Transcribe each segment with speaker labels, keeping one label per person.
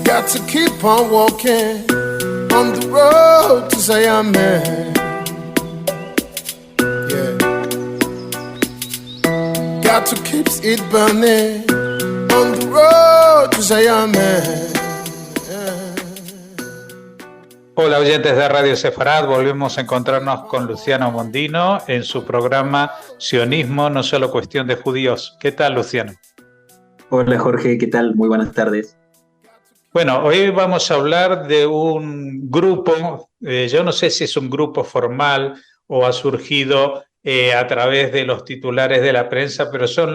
Speaker 1: Got to keep on walking on the road to Zion, man. Yeah. Got to keep it burning on the road to Zion, man.
Speaker 2: Hola oyentes de Radio Sefarad, volvemos a encontrarnos con Luciano Mondino en su programa Sionismo, no solo cuestión de judíos. ¿Qué tal, Luciano?
Speaker 3: Hola Jorge, ¿qué tal? Muy buenas tardes.
Speaker 2: Bueno, hoy vamos a hablar de un grupo, yo no sé si es un grupo formal o ha surgido a través de los titulares de la prensa, pero son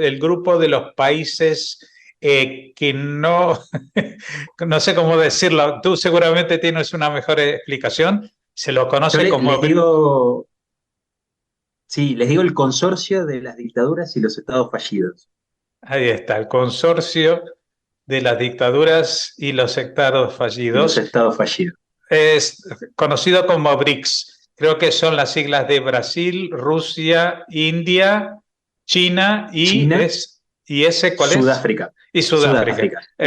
Speaker 2: el grupo de los países que no, no sé cómo decirlo, tú seguramente tienes una mejor explicación, se lo conoce como...
Speaker 3: Les digo el consorcio de las dictaduras y los estados fallidos.
Speaker 2: Ahí está, el consorcio de las dictaduras y los estados fallidos.
Speaker 3: Los estados fallidos.
Speaker 2: Es conocido como BRICS. Creo que son las siglas de Brasil, Rusia, India, China y ese ¿cuál
Speaker 3: Sudáfrica.
Speaker 2: Es? Y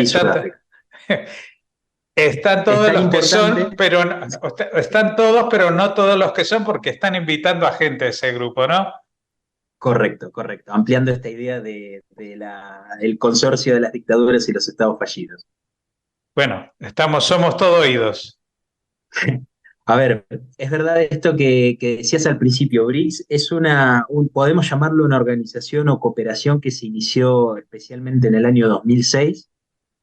Speaker 2: Sudáfrica. Están todos los que son, pero están todos, pero no todos los que son, porque están invitando a gente a ese grupo, ¿no?
Speaker 3: Correcto. Ampliando esta idea del consorcio de las dictaduras y los estados fallidos.
Speaker 2: Bueno, somos todo oídos.
Speaker 3: A ver, es verdad esto que decías al principio, BRICS es podemos llamarlo una organización o cooperación que se inició especialmente en el año 2006,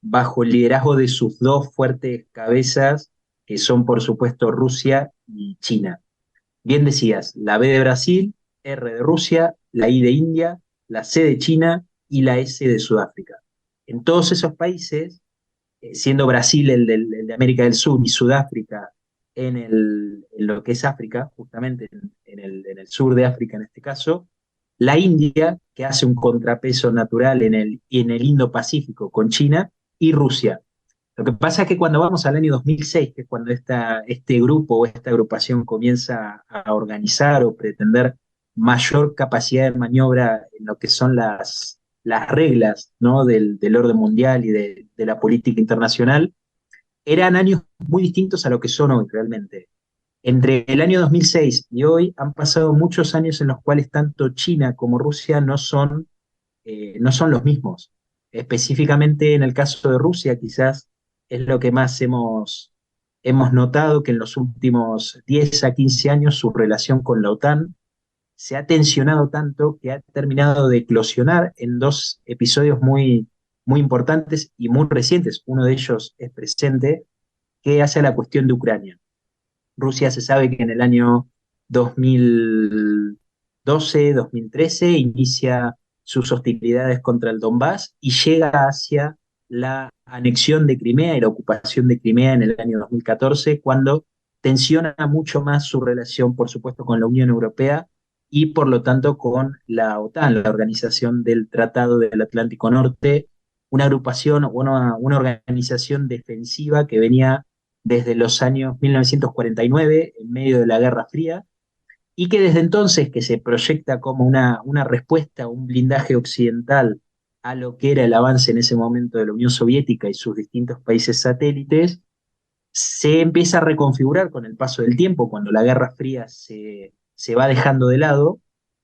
Speaker 3: bajo el liderazgo de sus dos fuertes cabezas, que son por supuesto Rusia y China. Bien decías, la B de Brasil, R de Rusia, la I de India, la C de China y la S de Sudáfrica. En todos esos países, siendo Brasil el de América del Sur y Sudáfrica en lo que es África, justamente en el sur de África en este caso, la India, que hace un contrapeso natural en el Indo-Pacífico con China, y Rusia. Lo que pasa es que cuando vamos al año 2006, que es cuando este grupo o esta agrupación comienza a organizar o pretender mayor capacidad de maniobra en lo que son las reglas, ¿no? del orden mundial y de la política internacional, eran años muy distintos a lo que son hoy realmente. Entre el año 2006 y hoy han pasado muchos años en los cuales tanto China como Rusia no son los mismos. Específicamente en el caso de Rusia, quizás es lo que más hemos notado, que en los últimos 10 a 15 años su relación con la OTAN se ha tensionado tanto que ha terminado de eclosionar en dos episodios muy, muy importantes y muy recientes. Uno de ellos es presente, que hace a la cuestión de Ucrania. Rusia se sabe que en el año 2012, 2013 inicia sus hostilidades contra el Donbass y llega hacia la anexión de Crimea y la ocupación de Crimea en el año 2014, cuando tensiona mucho más su relación, por supuesto, con la Unión Europea y por lo tanto con la OTAN, la Organización del Tratado del Atlántico Norte, una agrupación, una organización defensiva que venía desde los años 1949, en medio de la Guerra Fría, y que desde entonces, que se proyecta como una respuesta, un blindaje occidental a lo que era el avance en ese momento de la Unión Soviética y sus distintos países satélites, se empieza a reconfigurar con el paso del tiempo, cuando la Guerra Fría se va dejando de lado,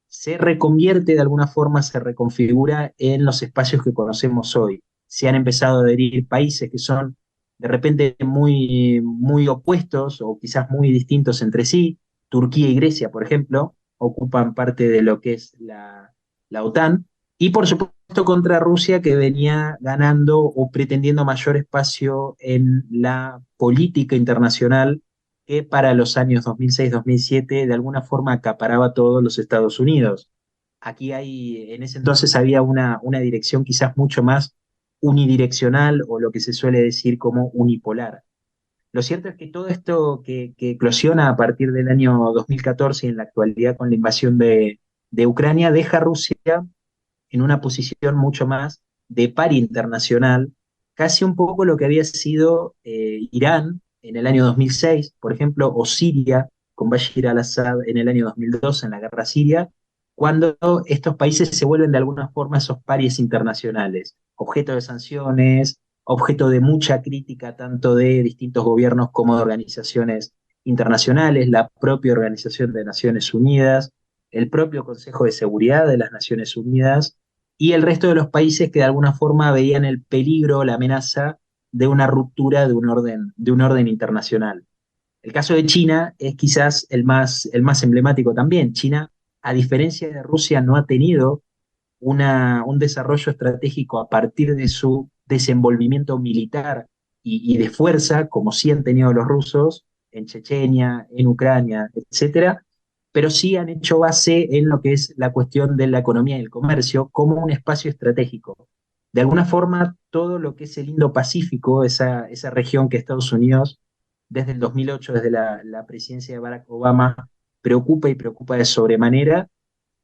Speaker 3: se reconvierte de alguna forma, se reconfigura en los espacios que conocemos hoy. Se han empezado a adherir países que son de repente muy, muy opuestos o quizás muy distintos entre sí. Turquía y Grecia, por ejemplo, ocupan parte de lo que es la OTAN, y por supuesto contra Rusia, que venía ganando o pretendiendo mayor espacio en la política internacional, que para los años 2006-2007 de alguna forma acaparaba todos los Estados Unidos. Aquí en ese entonces había una dirección quizás mucho más unidireccional, o lo que se suele decir como unipolar. Lo cierto es que todo esto que eclosiona a partir del año 2014 y en la actualidad con la invasión de Ucrania, deja a Rusia en una posición mucho más de par internacional, casi un poco lo que había sido Irán en el año 2006, por ejemplo, o Siria con Bashir al-Assad en el año 2002 en la guerra siria, cuando estos países se vuelven de alguna forma esos pares internacionales, objeto de sanciones, objeto de mucha crítica tanto de distintos gobiernos como de organizaciones internacionales, la propia Organización de Naciones Unidas, el propio Consejo de Seguridad de las Naciones Unidas y el resto de los países que de alguna forma veían el peligro, la amenaza de una ruptura de un orden internacional. El caso de China es quizás el más emblemático también. China, a diferencia de Rusia, no ha tenido un desarrollo estratégico a partir de su desenvolvimiento militar y de fuerza, como sí han tenido los rusos en Chechenia, en Ucrania, etcétera, pero sí han hecho base en lo que es la cuestión de la economía y el comercio como un espacio estratégico. De alguna forma, todo lo que es el Indo-Pacífico, esa región que Estados Unidos, desde el 2008, desde la presidencia de Barack Obama, preocupa y preocupa de sobremanera,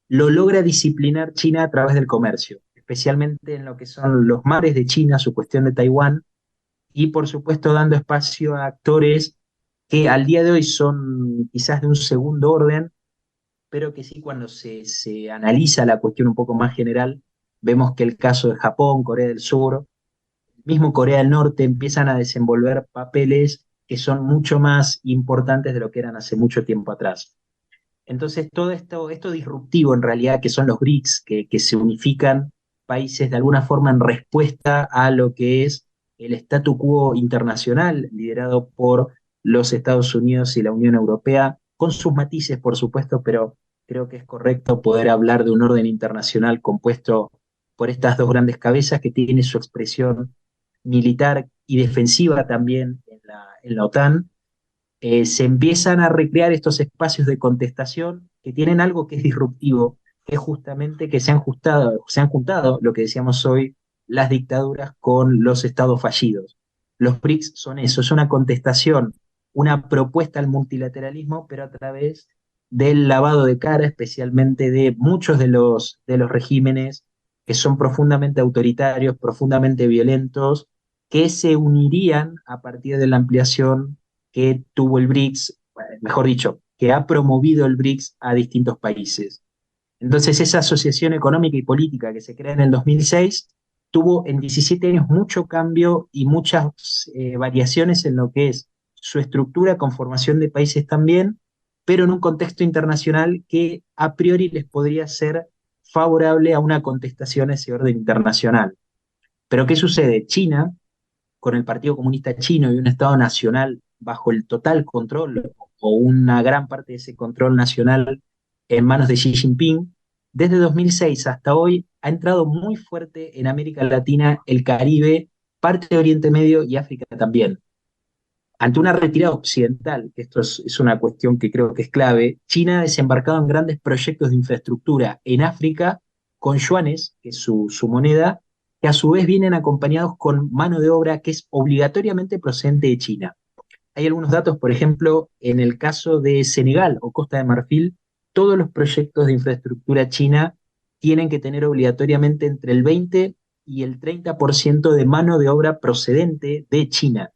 Speaker 3: lo logra disciplinar China a través del comercio, especialmente en lo que son los mares de China, su cuestión de Taiwán, y por supuesto dando espacio a actores que al día de hoy son quizás de un segundo orden, pero que sí cuando se analiza la cuestión un poco más general, vemos que el caso de Japón, Corea del Sur, mismo Corea del Norte empiezan a desenvolver papeles que son mucho más importantes de lo que eran hace mucho tiempo atrás. Entonces, todo esto disruptivo en realidad, que son los BRICS, que se unifican países de alguna forma en respuesta a lo que es el statu quo internacional, liderado por los Estados Unidos y la Unión Europea, con sus matices, por supuesto, pero creo que es correcto poder hablar de un orden internacional compuesto por estas dos grandes cabezas que tiene su expresión militar y defensiva también en la OTAN. Se empiezan a recrear estos espacios de contestación que tienen algo que es disruptivo, que es justamente que se han juntado, lo que decíamos hoy, las dictaduras con los estados fallidos. Los BRICS son eso, es una contestación, una propuesta al multilateralismo, pero a través del lavado de cara, especialmente de muchos de los regímenes que son profundamente autoritarios, profundamente violentos, que se unirían a partir de la ampliación que tuvo el BRICS, mejor dicho, que ha promovido el BRICS a distintos países. Entonces, esa asociación económica y política que se crea en el 2006 tuvo en 17 años mucho cambio y muchas variaciones en lo que es su estructura, conformación de países también, pero en un contexto internacional que a priori les podría ser favorable a una contestación a ese orden internacional. Pero ¿qué sucede? China, con el Partido Comunista Chino y un Estado nacional bajo el total control o una gran parte de ese control nacional en manos de Xi Jinping, desde 2006 hasta hoy ha entrado muy fuerte en América Latina, el Caribe, parte de Oriente Medio y África también. Ante una retirada occidental, que esto es una cuestión que creo que es clave, China ha desembarcado en grandes proyectos de infraestructura en África con yuanes, que es su moneda, que a su vez vienen acompañados con mano de obra que es obligatoriamente procedente de China. Hay algunos datos, por ejemplo, en el caso de Senegal o Costa de Marfil, todos los proyectos de infraestructura china tienen que tener obligatoriamente entre el 20 y el 30% de mano de obra procedente de China.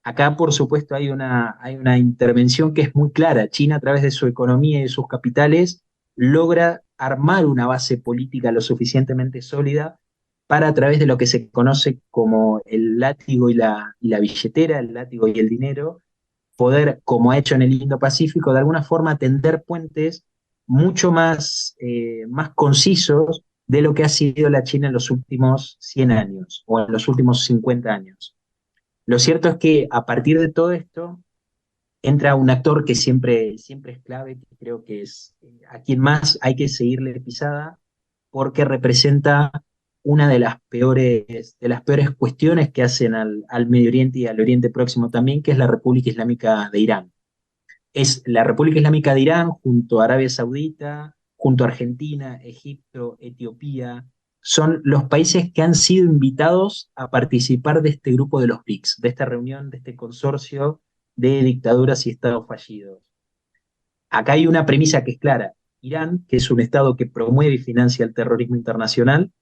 Speaker 3: Acá, por supuesto, hay una intervención que es muy clara. China, a través de su economía y de sus capitales, logra armar una base política lo suficientemente sólida para, a través de lo que se conoce como el látigo y la billetera, el látigo y el dinero, poder, como ha hecho en el Indo-Pacífico, de alguna forma tender puentes mucho más concisos de lo que ha sido la China en los últimos 100 años o en los últimos 50 años. Lo cierto es que a partir de todo esto entra un actor que siempre es clave, que creo que es a quien más hay que seguirle pisada, porque representa una de las peores cuestiones que hacen al Medio Oriente y al Oriente Próximo también, que es la República Islámica de Irán. Es la República Islámica de Irán junto a Arabia Saudita, junto a Argentina, Egipto, Etiopía, son los países que han sido invitados a participar de este grupo de los BRICS, de esta reunión, de este consorcio de dictaduras y estados fallidos. Acá hay una premisa que es clara. Irán, que es un estado que promueve y financia el terrorismo internacional,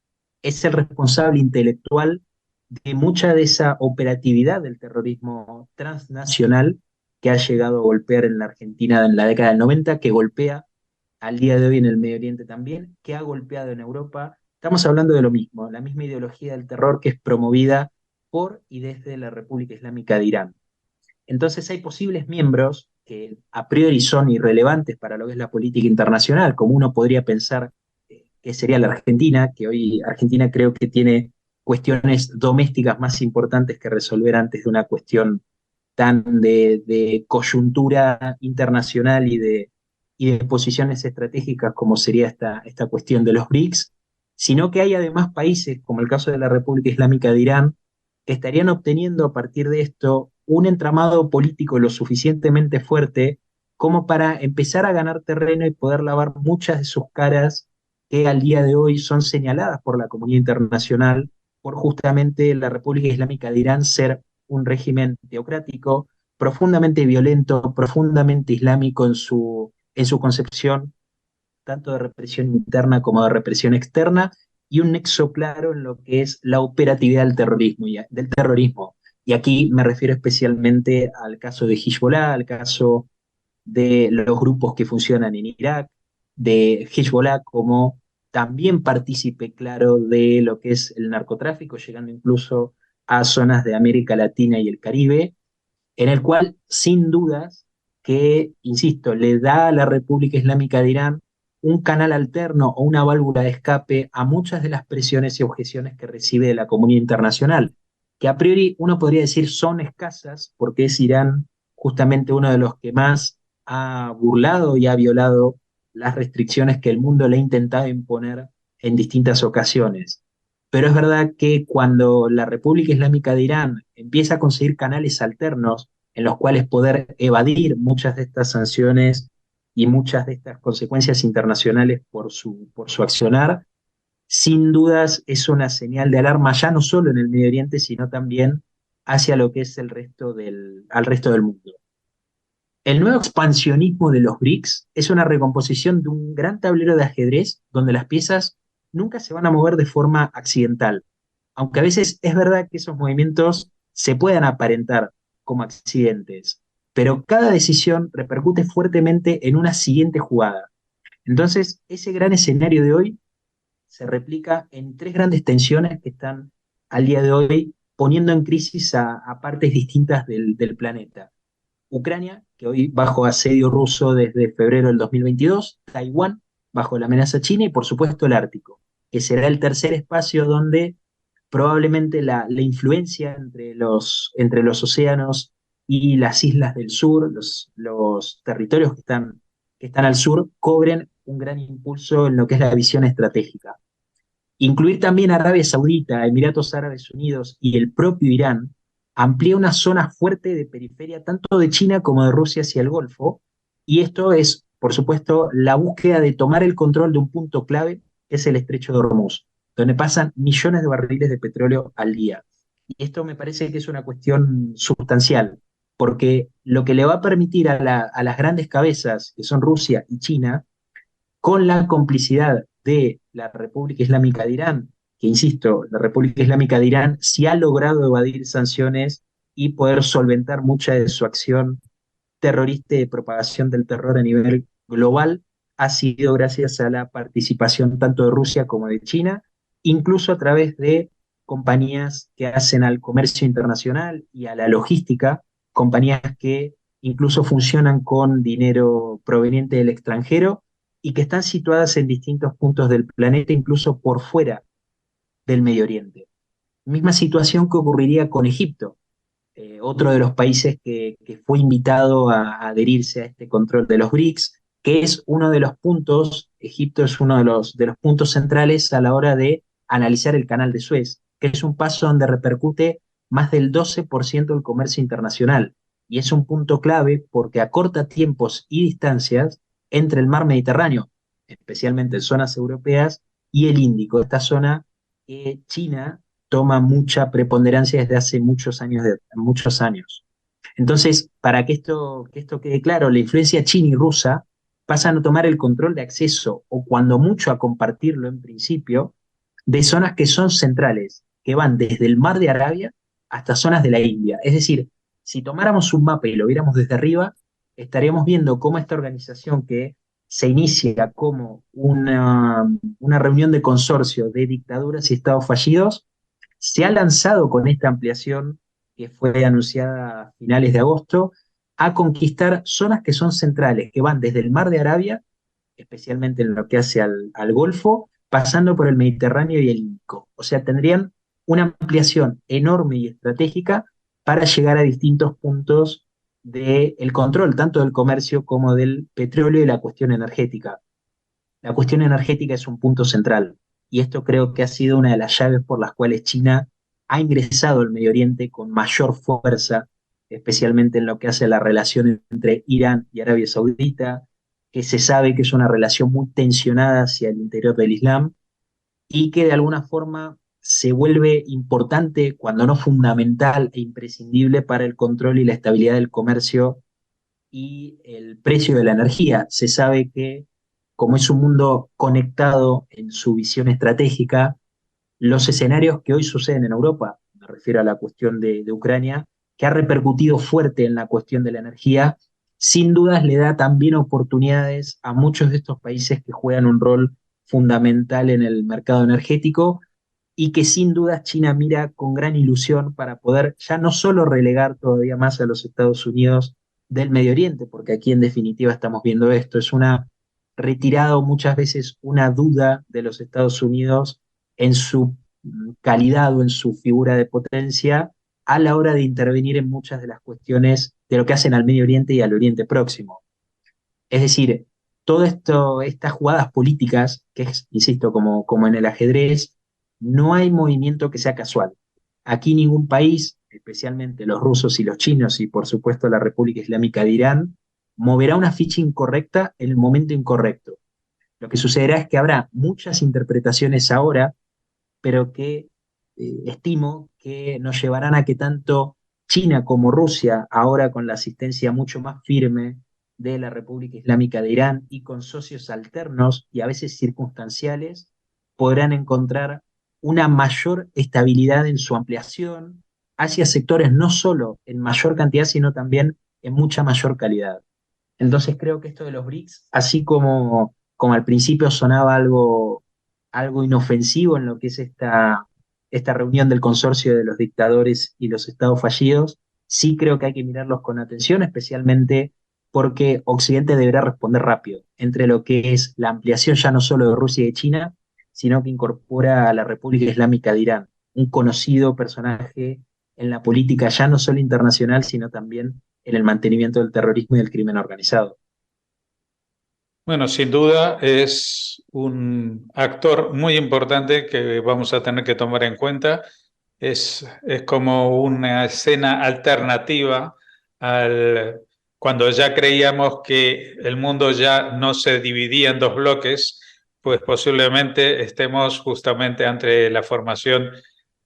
Speaker 3: es el responsable intelectual de mucha de esa operatividad del terrorismo transnacional que ha llegado a golpear en la Argentina en la década del 90, que golpea al día de hoy en el Medio Oriente también, que ha golpeado en Europa. Estamos hablando de lo mismo, la misma ideología del terror que es promovida por y desde la República Islámica de Irán. Entonces hay posibles miembros que a priori son irrelevantes para lo que es la política internacional, como uno podría pensar que sería la Argentina, que hoy Argentina creo que tiene cuestiones domésticas más importantes que resolver antes de una cuestión tan de coyuntura internacional y de posiciones estratégicas como sería esta cuestión de los BRICS, sino que hay además países, como el caso de la República Islámica de Irán, que estarían obteniendo a partir de esto un entramado político lo suficientemente fuerte como para empezar a ganar terreno y poder lavar muchas de sus caras que al día de hoy son señaladas por la comunidad internacional por justamente la República Islámica de Irán ser un régimen teocrático, profundamente violento, profundamente islámico en su concepción, tanto de represión interna como de represión externa, y un nexo claro en lo que es la operatividad del terrorismo. Y aquí me refiero especialmente al caso de Hezbollah, al caso de los grupos que funcionan en Irak, de Hezbollah como también partícipe claro de lo que es el narcotráfico, llegando incluso a zonas de América Latina y el Caribe, en el cual, sin dudas, que, insisto, le da a la República Islámica de Irán un canal alterno o una válvula de escape a muchas de las presiones y objeciones que recibe de la comunidad internacional, que a priori uno podría decir son escasas, porque es Irán justamente uno de los que más ha burlado y ha violado las restricciones que el mundo le ha intentado imponer en distintas ocasiones. Pero es verdad que cuando la República Islámica de Irán empieza a conseguir canales alternos en los cuales poder evadir muchas de estas sanciones y muchas de estas consecuencias internacionales por su accionar, sin dudas es una señal de alarma ya no solo en el Medio Oriente, sino también hacia lo que es al resto del mundo. El nuevo expansionismo de los BRICS es una recomposición de un gran tablero de ajedrez donde las piezas nunca se van a mover de forma accidental, aunque a veces es verdad que esos movimientos se puedan aparentar como accidentes, pero cada decisión repercute fuertemente en una siguiente jugada. Entonces, ese gran escenario de hoy se replica en tres grandes tensiones que están al día de hoy poniendo en crisis a partes distintas del planeta. Ucrania, que hoy bajo asedio ruso desde febrero del 2022, Taiwán, bajo la amenaza china, y por supuesto el Ártico, que será el tercer espacio donde probablemente la influencia entre los océanos y las islas del sur, los territorios que están al sur, cobren un gran impulso en lo que es la visión estratégica. Incluir también Arabia Saudita, Emiratos Árabes Unidos y el propio Irán amplía una zona fuerte de periferia tanto de China como de Rusia hacia el Golfo, y esto es, por supuesto, la búsqueda de tomar el control de un punto clave, que es el Estrecho de Hormuz, donde pasan millones de barriles de petróleo al día. Y esto me parece que es una cuestión sustancial, porque lo que le va a permitir a las grandes cabezas, que son Rusia y China, con la complicidad de la República Islámica de Irán, que insisto, la República Islámica de Irán sí ha logrado evadir sanciones y poder solventar mucha de su acción terrorista y de propagación del terror a nivel global, ha sido gracias a la participación tanto de Rusia como de China, incluso a través de compañías que hacen al comercio internacional y a la logística, compañías que incluso funcionan con dinero proveniente del extranjero y que están situadas en distintos puntos del planeta, incluso por fuera del Medio Oriente. Misma situación que ocurriría con Egipto, otro de los países que fue invitado a adherirse a este control de los BRICS, que es uno de los puntos, Egipto es uno de los puntos centrales a la hora de analizar el Canal de Suez, que es un paso donde repercute más del 12% del comercio internacional. Y es un punto clave porque acorta tiempos y distancias entre el mar Mediterráneo, especialmente en zonas europeas, y el Índico, esta zona que China toma mucha preponderancia desde hace muchos años. Muchos años. Entonces, para que esto quede claro, la influencia china y rusa pasan a tomar el control de acceso, o cuando mucho a compartirlo en principio, de zonas que son centrales, que van desde el mar de Arabia hasta zonas de la India. Es decir, si tomáramos un mapa y lo viéramos desde arriba, estaríamos viendo cómo esta organización que se inicia como una reunión de consorcio de dictaduras y estados fallidos, se ha lanzado con esta ampliación que fue anunciada a finales de agosto a conquistar zonas que son centrales, que van desde el Mar de Arabia, especialmente en lo que hace al Golfo, pasando por el Mediterráneo y el Índico. O sea, tendrían una ampliación enorme y estratégica para llegar a distintos puntos del control, tanto del comercio como del petróleo y la cuestión energética. La cuestión energética es un punto central y esto creo que ha sido una de las llaves por las cuales China ha ingresado al Medio Oriente con mayor fuerza, especialmente en lo que hace a la relación entre Irán y Arabia Saudita, que se sabe que es una relación muy tensionada hacia el interior del Islam y que de alguna forma se vuelve importante, cuando no fundamental e imprescindible para el control y la estabilidad del comercio y el precio de la energía. Se sabe que como es un mundo conectado en su visión estratégica, los escenarios que hoy suceden en Europa, me refiero a la cuestión de Ucrania, que ha repercutido fuerte en la cuestión de la energía, sin dudas le da también oportunidades a muchos de estos países que juegan un rol fundamental en el mercado energético y que sin dudas China mira con gran ilusión para poder ya no solo relegar todavía más a los Estados Unidos del Medio Oriente, porque aquí en definitiva estamos viendo esto, es una retirada o muchas veces una duda de los Estados Unidos en su calidad o en su figura de potencia a la hora de intervenir en muchas de las cuestiones de lo que hacen al Medio Oriente y al Oriente Próximo. Es decir, todo esto, estas jugadas políticas, que es, insisto, como en el ajedrez, no hay movimiento que sea casual. Aquí ningún país, especialmente los rusos y los chinos y por supuesto la República Islámica de Irán, moverá una ficha incorrecta en el momento incorrecto. Lo que sucederá es que habrá muchas interpretaciones ahora, pero que estimo que nos llevarán a que tanto China como Rusia, ahora con la asistencia mucho más firme de la República Islámica de Irán y con socios alternos y a veces circunstanciales, podrán encontrar una mayor estabilidad en su ampliación hacia sectores no solo en mayor cantidad, sino también en mucha mayor calidad. Entonces creo que esto de los BRICS, así como al principio sonaba algo inofensivo en lo que es esta reunión del consorcio de los dictadores y los estados fallidos, sí creo que hay que mirarlos con atención, especialmente porque Occidente deberá responder rápido entre lo que es la ampliación ya no solo de Rusia y de China, sino que incorpora a la República Islámica de Irán, un conocido personaje en la política ya no solo internacional, sino también en el mantenimiento del terrorismo y del crimen organizado.
Speaker 2: Bueno, sin duda es un actor muy importante que vamos a tener que tomar en cuenta. Es como una escena alternativa al, cuando ya creíamos que el mundo ya no se dividía en dos bloques, pues posiblemente estemos justamente ante la formación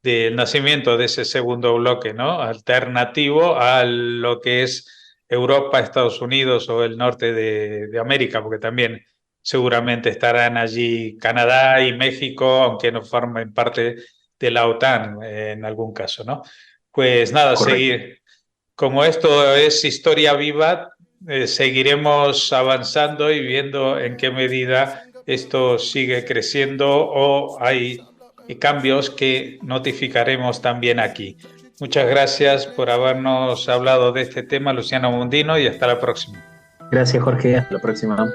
Speaker 2: del nacimiento de ese segundo bloque, ¿no? Alternativo a lo que es Europa, Estados Unidos o el norte de América, porque también seguramente estarán allí Canadá y México, aunque no formen parte de la OTAN en algún caso, ¿no? Pues nada,
Speaker 3: Correcto.
Speaker 2: seguir. Como esto es historia viva, seguiremos avanzando y viendo en qué medida esto sigue creciendo o hay cambios que notificaremos también aquí. Muchas gracias por habernos hablado de este tema, Luciano Mundino, y hasta la próxima.
Speaker 3: Gracias, Jorge. Hasta la próxima.